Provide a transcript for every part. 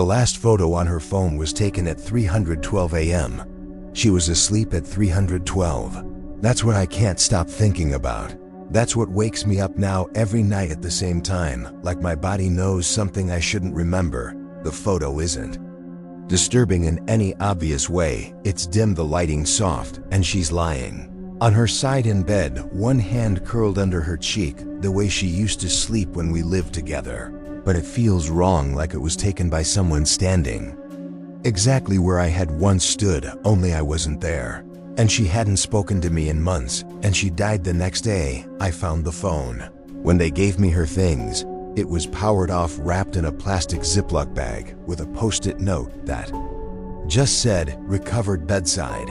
The last photo on her phone was taken at 3:12 a.m. She was asleep at 3:12. That's what I can't stop thinking about. That's what wakes me up now every night at the same time, like my body knows something I shouldn't remember. The photo isn't disturbing in any obvious way. It's dim, the lighting soft, and she's lying on her side in bed, one hand curled under her cheek, the way she used to sleep when we lived together. But it feels wrong, like it was taken by someone standing exactly where I had once stood, only I wasn't there. And she hadn't spoken to me in months, and she died the next day I found the phone. When they gave me her things, it was powered off, wrapped in a plastic Ziploc bag with a post-it note that just said, "Recovered bedside."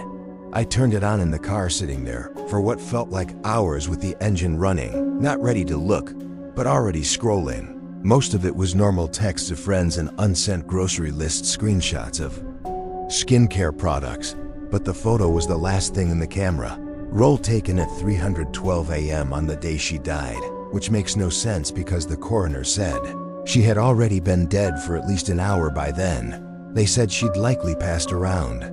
I turned it on in the car, sitting there for what felt like hours with the engine running, not ready to look, but already scrolling. Most of it was normal texts of friends and unsent grocery list screenshots of skincare products, but the photo was the last thing in the camera roll, taken at 3:12 a.m. on the day she died, which makes no sense because the coroner said she had already been dead for at least an hour by then. They said she'd likely passed around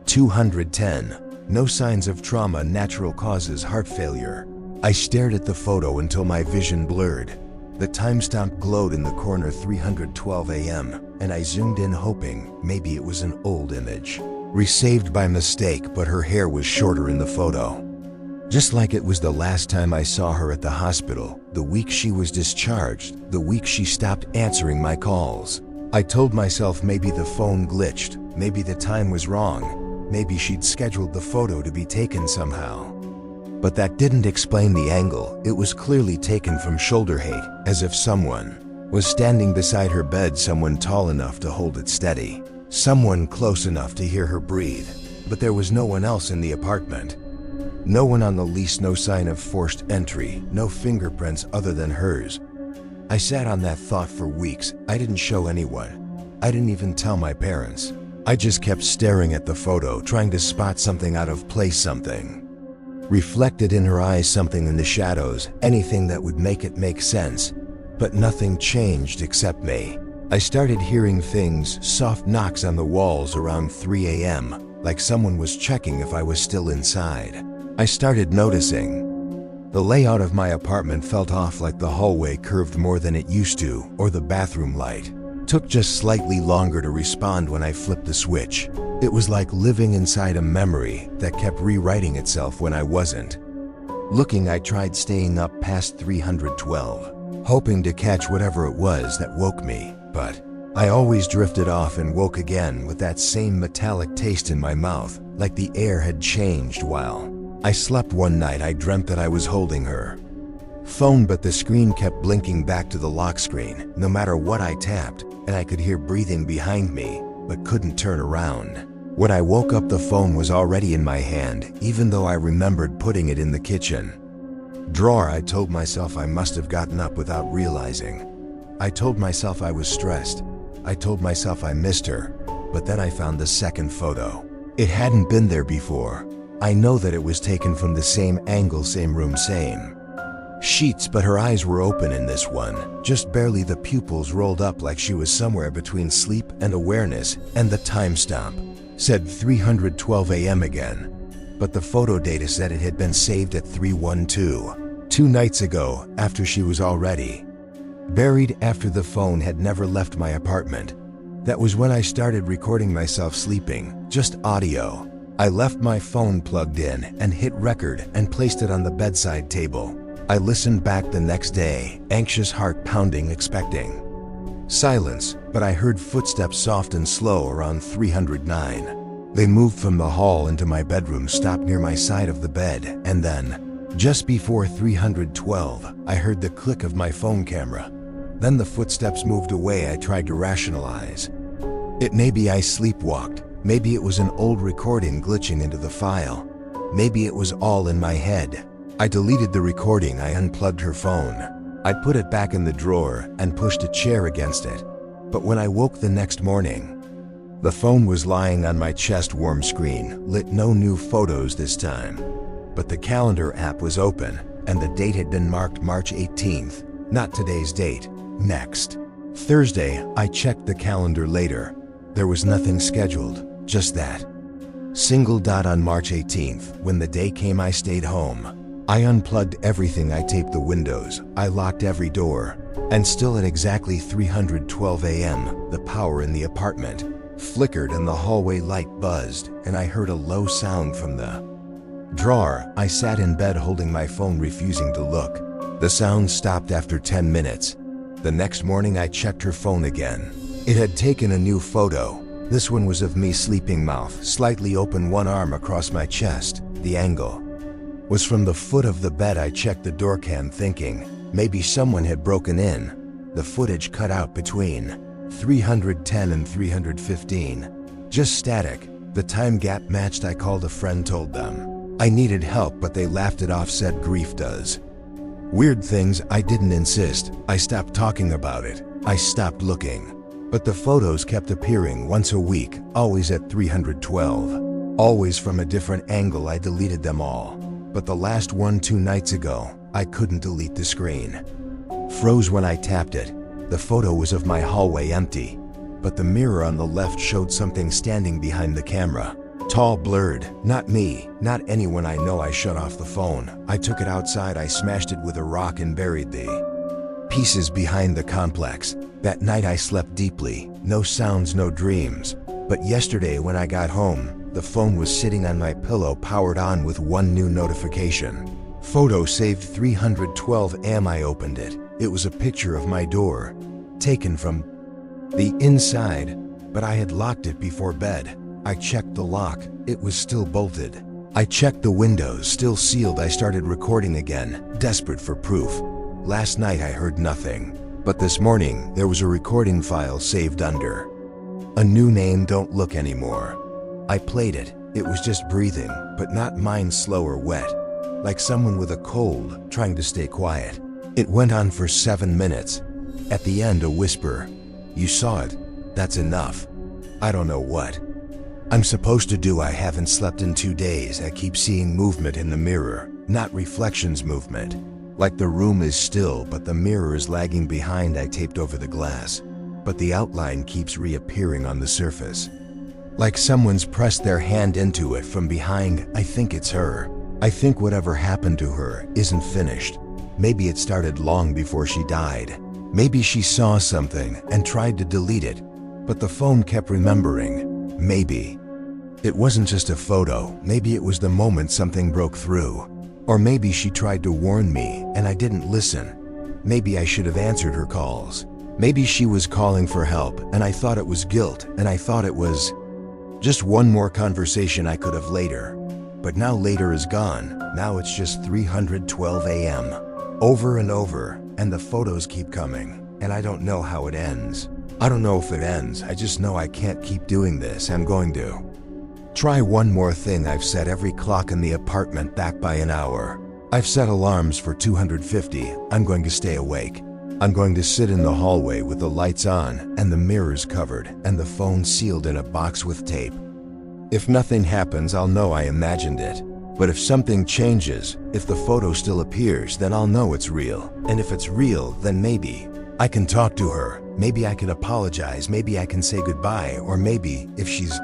210. No signs of trauma, natural causes, heart failure. I stared at the photo until my vision blurred. The timestamp glowed in the corner, 3:12 a.m., and I zoomed in, hoping maybe it was an old image resaved by mistake, but her hair was shorter in the photo. Just like it was the last time I saw her at the hospital, the week she was discharged, the week she stopped answering my calls. I told myself maybe the phone glitched, maybe the time was wrong, maybe she'd scheduled the photo to be taken somehow. But that didn't explain the angle. It was clearly taken from shoulder height, as if someone was standing beside her bed, someone tall enough to hold it steady, someone close enough to hear her breathe. But there was no one else in the apartment. No one on the lease, no sign of forced entry, no fingerprints other than hers. I sat on that thought for weeks. I didn't show anyone. I didn't even tell my parents. I just kept staring at the photo, trying to spot something out of place, something reflected in her eyes, something in the shadows, anything that would make it make sense. But nothing changed except me. I started hearing things, soft knocks on the walls around 3 a.m., like someone was checking if I was still inside. I started noticing the layout of my apartment felt off, like the hallway curved more than it used to, or the bathroom light took just slightly longer to respond when I flipped the switch. It was like living inside a memory that kept rewriting itself when I wasn't looking. I tried staying up past 312, hoping to catch whatever it was that woke me, but I always drifted off and woke again with that same metallic taste in my mouth, like the air had changed while I slept. One night I dreamt that I was holding her phone, but the screen kept blinking back to the lock screen, no matter what I tapped, and I could hear breathing behind me, but couldn't turn around. When I woke up, the phone was already in my hand, even though I remembered putting it in the kitchen drawer. I told myself I must have gotten up without realizing. I told myself I was stressed. I told myself I missed her. But then I found the second photo. It hadn't been there before. I know that it was taken from the same angle, same room, same sheets, but her eyes were open in this one, just barely, the pupils rolled up like she was somewhere between sleep and awareness, and the timestamp said 3:12 a.m. again. But the photo data said it had been saved at 3:12, 2 nights ago, after she was already buried, after the phone had never left my apartment. That was when I started recording myself sleeping, just audio. I left my phone plugged in and hit record and placed it on the bedside table. I listened back the next day, anxious, heart pounding, expecting silence, but I heard footsteps, soft and slow, around 309. They moved from the hall into my bedroom, stopped near my side of the bed, and then, just before 312, I heard the click of my phone camera. Then the footsteps moved away. I tried to rationalize it. Maybe I sleepwalked. Maybe it was an old recording glitching into the file. Maybe it was all in my head. I deleted the recording. I unplugged her phone. I put it back in the drawer and pushed a chair against it. But when I woke the next morning, the phone was lying on my chest, warm screen lit, no new photos this time. But the calendar app was open, and the date had been marked March 18th, not today's date, next Thursday, I checked the calendar later. There was nothing scheduled, just that. Single dot on March 18th, when the day came I stayed home. I unplugged everything, I taped the windows, I locked every door. And still at exactly 3:12 a.m., the power in the apartment flickered and the hallway light buzzed, and I heard a low sound from the drawer. I sat in bed holding my phone, refusing to look. The sound stopped after 10 minutes. The next morning I checked her phone again. It had taken a new photo. This one was of me sleeping, mouth slightly open, one arm across my chest. The angle was from the foot of the bed. I checked the door cam thinking maybe someone had broken in. The footage cut out between 310 and 315. Just static. The time gap matched. I called a friend, told them I needed help, but they laughed it off, said grief does weird things. I didn't insist. I stopped talking about it. I stopped looking. But the photos kept appearing once a week, always at 312. Always from a different angle. I deleted them all. But the last one 2 nights ago, I couldn't delete the screen. Froze when I tapped it. The photo was of my hallway, empty. But the mirror on the left showed something standing behind the camera. Tall, blurred. Not me, not anyone I know. I shut off the phone. I took it outside. I smashed it with a rock and buried the pieces behind the complex. That night I slept deeply. No sounds, no dreams. But yesterday when I got home, the phone was sitting on my pillow, powered on with one new notification. Photo saved 312 am. I opened it. It was a picture of my door, taken from the inside, but I had locked it before bed. I checked the lock. It was still bolted. I checked the windows, still sealed. I started recording again, desperate for proof. Last night I heard nothing, but this morning there was a recording file saved under a new name, Don't Look Anymore. I played it. It was just breathing, but not mine, slow or wet, like someone with a cold trying to stay quiet. It went on for 7 minutes. At the end, a whisper. You saw it. That's enough. I don't know what I'm supposed to do. I haven't slept in 2 days. I keep seeing movement in the mirror, not reflections, movement. Like the room is still, but the mirror is lagging behind. I taped over the glass, but the outline keeps reappearing on the surface. Like someone's pressed their hand into it from behind. I think it's her. I think whatever happened to her isn't finished. Maybe it started long before she died. Maybe she saw something and tried to delete it, but the phone kept remembering. Maybe it wasn't just a photo. Maybe it was the moment something broke through. Or maybe she tried to warn me and I didn't listen. Maybe I should have answered her calls. Maybe she was calling for help and I thought it was guilt, and I thought it was just one more conversation I could have later. But now later is gone. Now it's just 312 am. Over and over, and the photos keep coming, and I don't know how it ends. I don't know if it ends. I just know I can't keep doing this. I'm going to try one more thing. I've set every clock in the apartment back by an hour. I've set alarms for 250. I'm going to stay awake. I'm going to sit in the hallway with the lights on and the mirrors covered and the phone sealed in a box with tape. If nothing happens, I'll know I imagined it. But if something changes, if the photo still appears, then I'll know it's real. And if it's real, then maybe I can talk to her. Maybe I can apologize. Maybe I can say goodbye. Or maybe, if she's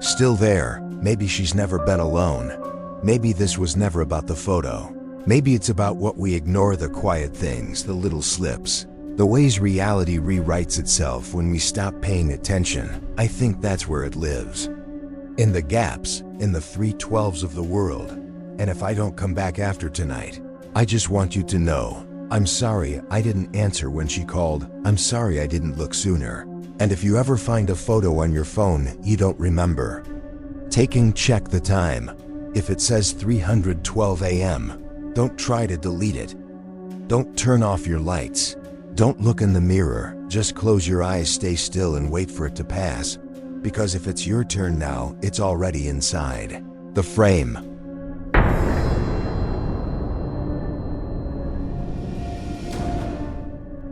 still there, maybe she's never been alone. Maybe this was never about the photo. Maybe it's about what we ignore, the quiet things, the little slips, the ways reality rewrites itself when we stop paying attention. I think that's where it lives. In the gaps, in the 312s of the world. And if I don't come back after tonight, I just want you to know, I'm sorry I didn't answer when she called. I'm sorry I didn't look sooner. And if you ever find a photo on your phone you don't remember, check the time. If it says 312 am, don't try to delete it. Don't turn off your lights. Don't look in the mirror. Just close your eyes, stay still and wait for it to pass. Because if it's your turn now, it's already inside the frame.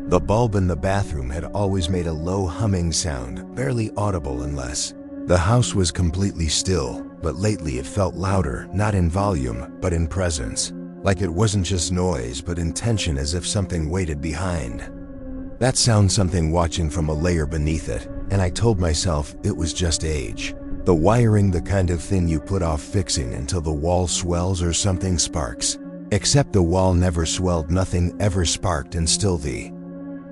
The bulb in the bathroom had always made a low humming sound, barely audible unless the house was completely still, but lately it felt louder, not in volume, but in presence. Like it wasn't just noise, but intention, as if something waited behind That sounds something watching from a layer beneath it, and I told myself it was just age. The wiring, the kind of thing you put off fixing until the wall swells or something sparks. Except the wall never swelled, nothing ever sparked, and still the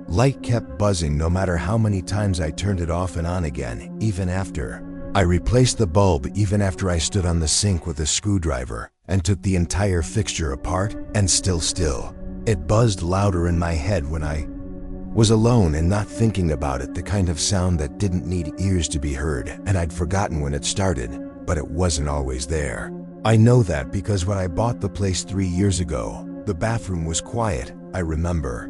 light kept buzzing no matter how many times I turned it off and on again, even after I replaced the bulb, even after I stood on the sink with a screwdriver and took the entire fixture apart, and still. It buzzed louder in my head when I was alone and not thinking about it, the kind of sound that didn't need ears to be heard, and I'd forgotten when it started, but it wasn't always there. I know that because when I bought the place 3 years ago, the bathroom was quiet, I remember.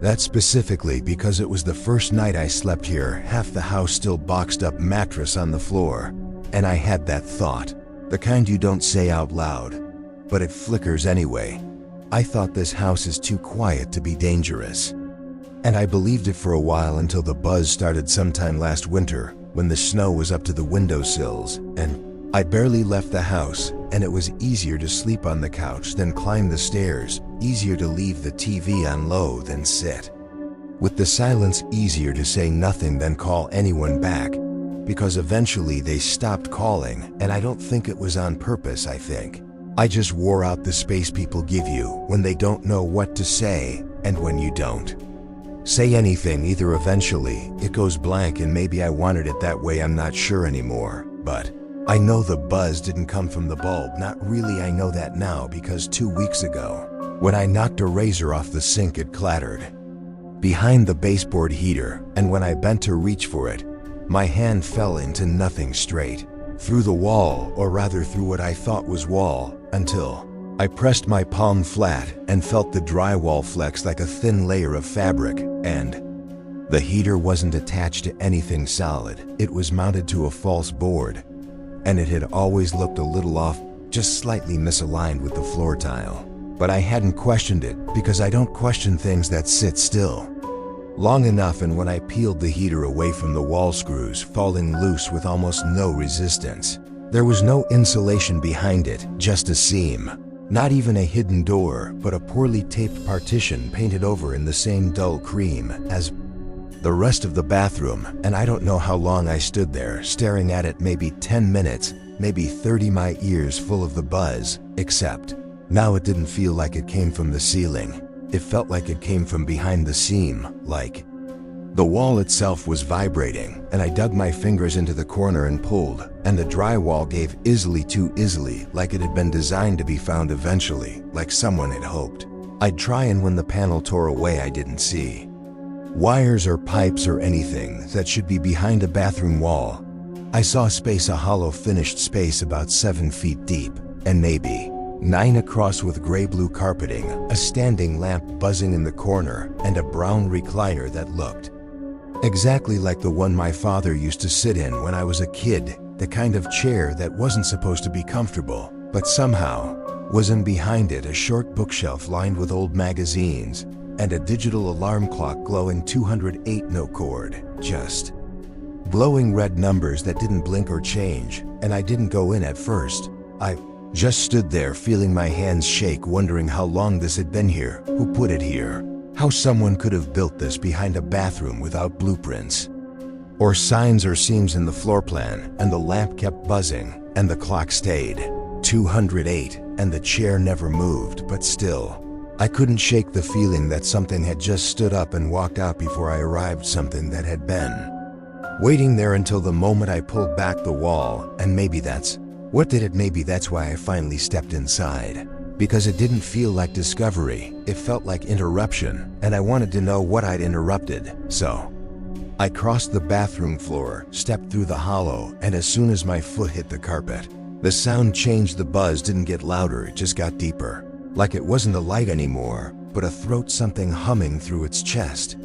That specifically because it was the first night I slept here, half the house still boxed up, mattress on the floor, and I had that thought, the kind you don't say out loud, but it flickers anyway. I thought this house is too quiet to be dangerous. And I believed it for a while until the buzz started sometime last winter when the snow was up to the windowsills and I barely left the house, and it was easier to sleep on the couch than climb the stairs, easier to leave the TV on low than sit. With the silence, easier to say nothing than call anyone back, because eventually they stopped calling, and I don't think it was on purpose. I just wore out the space people give you when they don't know what to say, and when you don't say anything either. Eventually, it goes blank, and maybe I wanted it that way, I'm not sure anymore, but I know the buzz didn't come from the bulb. Not really, I know that now because 2 weeks ago, when I knocked a razor off the sink, it clattered behind the baseboard heater, and when I bent to reach for it, my hand fell into nothing straight through the wall, or rather through what I thought was wall, until I pressed my palm flat and felt the drywall flex like a thin layer of fabric, and the heater wasn't attached to anything solid. It was mounted to a false board, and it had always looked a little off, just slightly misaligned with the floor tile. But I hadn't questioned it, because I don't question things that sit still long enough, and when I peeled the heater away from the wall screws, falling loose with almost no resistance, there was no insulation behind it, just a seam. Not even a hidden door, but a poorly taped partition painted over in the same dull cream as the rest of the bathroom, and I don't know how long I stood there staring at it, maybe 10 minutes, maybe 30, my ears full of the buzz, except now it didn't feel like it came from the ceiling. It felt like it came from behind the seam, like the wall itself was vibrating, and I dug my fingers into the corner and pulled, and the drywall gave easily, too easily, like it had been designed to be found eventually, like someone had hoped I'd try, and when the panel tore away, I didn't see wires or pipes or anything that should be behind a bathroom wall. I saw space, a hollow finished space about 7 feet deep, and maybe 9 across, with gray-blue carpeting, a standing lamp buzzing in the corner, and a brown recliner that looked exactly like the one my father used to sit in when I was a kid, the kind of chair that wasn't supposed to be comfortable, but somehow was, in behind it a short bookshelf lined with old magazines, and a digital alarm clock glowing 208, no cord, just glowing red numbers that didn't blink or change, and I didn't go in at first. I just stood there feeling my hands shake, wondering how long this had been here, who put it here, how someone could have built this behind a bathroom without blueprints or signs or seams in the floor plan. And the lamp kept buzzing, and the clock stayed 208, and the chair never moved, but still I couldn't shake the feeling that something had just stood up and walked out before I arrived, something that had been waiting there until the moment I pulled back the wall, and maybe that's what did it. Maybe that's why I finally stepped inside, because it didn't feel like discovery, it felt like interruption, and I wanted to know what I'd interrupted. So I crossed the bathroom floor, stepped through the hollow, and as soon as my foot hit the carpet, the sound changed. The buzz didn't get louder, it just got deeper, like it wasn't a light anymore, but a throat, something humming through its chest.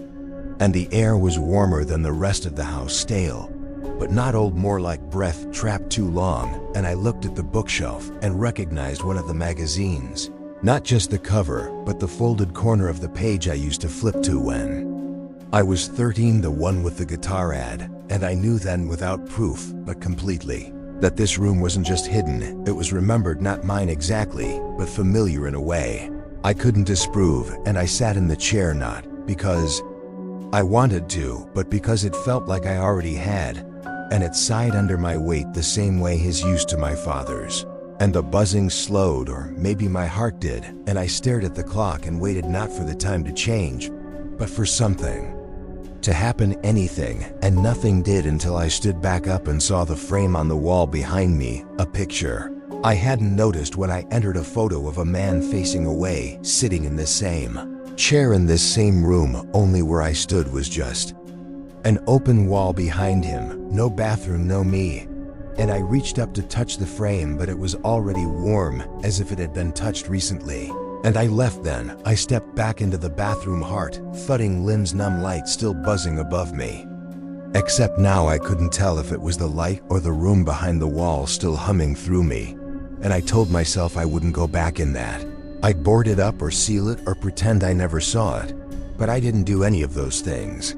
And the air was warmer than the rest of the house, stale, but not old, more like breath trapped too long. And I looked at the bookshelf and recognized one of the magazines. Not just the cover, but the folded corner of the page I used to flip to when I was 13, the one with the guitar ad. And I knew then, without proof, but completely, that this room wasn't just hidden, it was remembered, not mine exactly, but familiar in a way I couldn't disprove. And I sat in the chair, not because I wanted to, but because it felt like I already had, and it sighed under my weight the same way his used to my father's. And the buzzing slowed, or maybe my heart did, and I stared at the clock and waited not for the time to change, but for something to happen, anything, and nothing did until I stood back up and saw the frame on the wall behind me, a picture I hadn't noticed when I entered, a photo of a man facing away, sitting in the same chair in this same room, only where I stood was just an open wall behind him, no bathroom, no me. And I reached up to touch the frame, but it was already warm, as if it had been touched recently. And I left then. I stepped back into the bathroom, heart thudding, limbs numb, light still buzzing above me. Except now I couldn't tell if it was the light or the room behind the wall still humming through me. And I told myself I wouldn't go back in that. I'd board it up or seal it or pretend I never saw it. But I didn't do any of those things.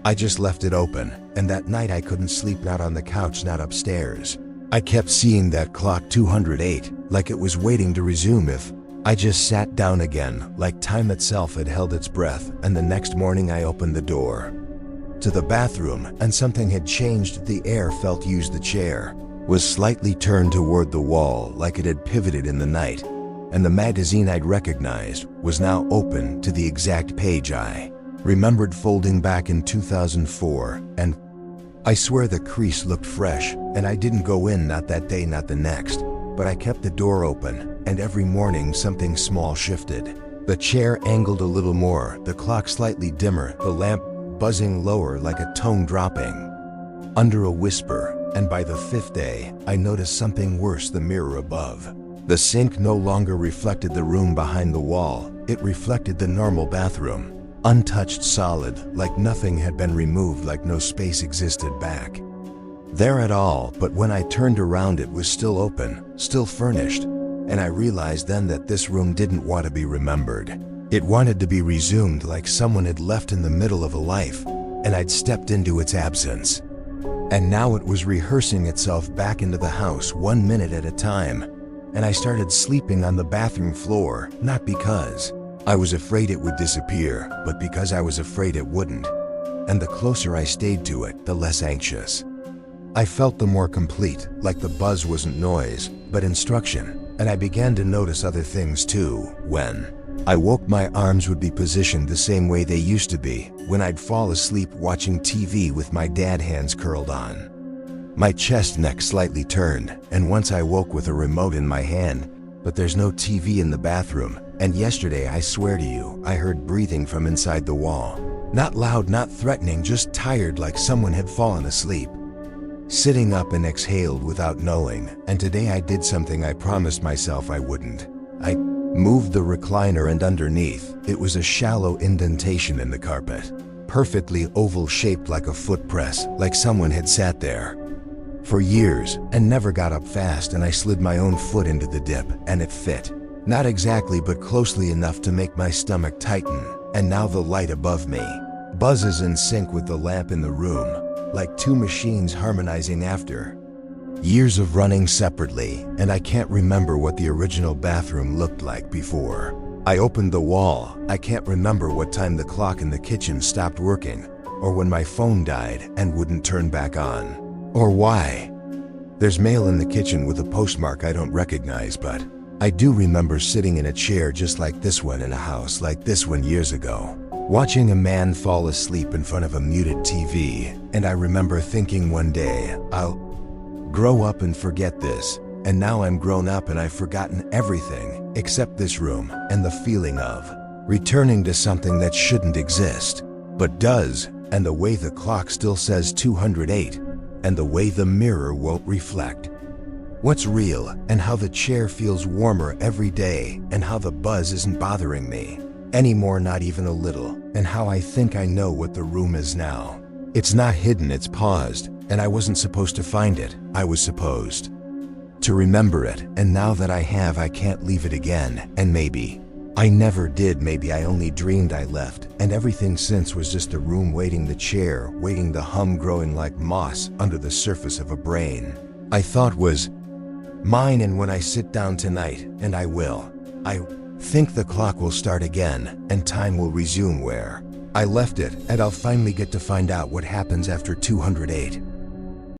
I just left it open, and that night I couldn't sleep, not on the couch, not upstairs. I kept seeing that clock, 208, like it was waiting to resume if I just sat down again, like time itself had held its breath. And the next morning I opened the door to the bathroom, and something had changed. The air felt used. The chair was slightly turned toward the wall, like it had pivoted in the night. And the magazine I'd recognized was now open to the exact page I remembered folding back in 2004, and I swear the crease looked fresh. And I didn't go in, not that day, not the next, but I kept the door open, and every morning something small shifted. The chair angled a little more, the clock slightly dimmer, the lamp buzzing lower, like a tone dropping under a whisper. And by the fifth day, I noticed something worse. The mirror above the sink no longer reflected the room behind the wall. It reflected the normal bathroom. Untouched, solid, like nothing had been removed, like no space existed back there at all. But when I turned around, it was still open, still furnished, and I realized then that this room didn't want to be remembered. It wanted to be resumed, like someone had left in the middle of a life, and I'd stepped into its absence. And now it was rehearsing itself back into the house, 1 minute at a time, and I started sleeping on the bathroom floor, not because I was afraid it would disappear, but because I was afraid it wouldn't. And the closer I stayed to it, the less anxious I felt, the more complete, like the buzz wasn't noise, but instruction. And I began to notice other things too. When I woke, my arms would be positioned the same way they used to be when I'd fall asleep watching TV with my dad, hands curled on my chest, neck slightly turned. And once I woke with a remote in my hand, but there's no TV in the bathroom. And yesterday, I swear to you, I heard breathing from inside the wall. Not loud, not threatening, just tired, like someone had fallen asleep, sitting up, and exhaled without knowing. And today I did something I promised myself I wouldn't. I moved the recliner, and underneath, it was a shallow indentation in the carpet, perfectly oval shaped, like a foot press, like someone had sat there for years and never got up fast. And I slid my own foot into the dip, and it fit. Not exactly, but closely enough to make my stomach tighten. And now the light above me buzzes in sync with the lamp in the room, like two machines harmonizing after years of running separately. And I can't remember what the original bathroom looked like before I opened the wall. I can't remember what time the clock in the kitchen stopped working, or when my phone died and wouldn't turn back on, or why there's mail in the kitchen with a postmark I don't recognize. But I do remember sitting in a chair just like this one in a house like this one years ago, watching a man fall asleep in front of a muted TV. And I remember thinking one day, I'll grow up and forget this. And now I'm grown up and I've forgotten everything except this room and the feeling of returning to something that shouldn't exist, but does. And the way the clock still says 208, and the way the mirror won't reflect what's real, and how the chair feels warmer every day, and how the buzz isn't bothering me anymore, not even a little, and how I think I know what the room is now. It's not hidden, it's paused, and I wasn't supposed to find it. I was supposed to remember it, and now that I have, I can't leave it again. And maybe I never did. Maybe I only dreamed I left, and everything since was just a room waiting, the chair waiting, the hum growing like moss under the surface of a brain I thought was mine. And when I sit down tonight, and I will, I think the clock will start again, and time will resume where I left it, and I'll finally get to find out what happens after 208.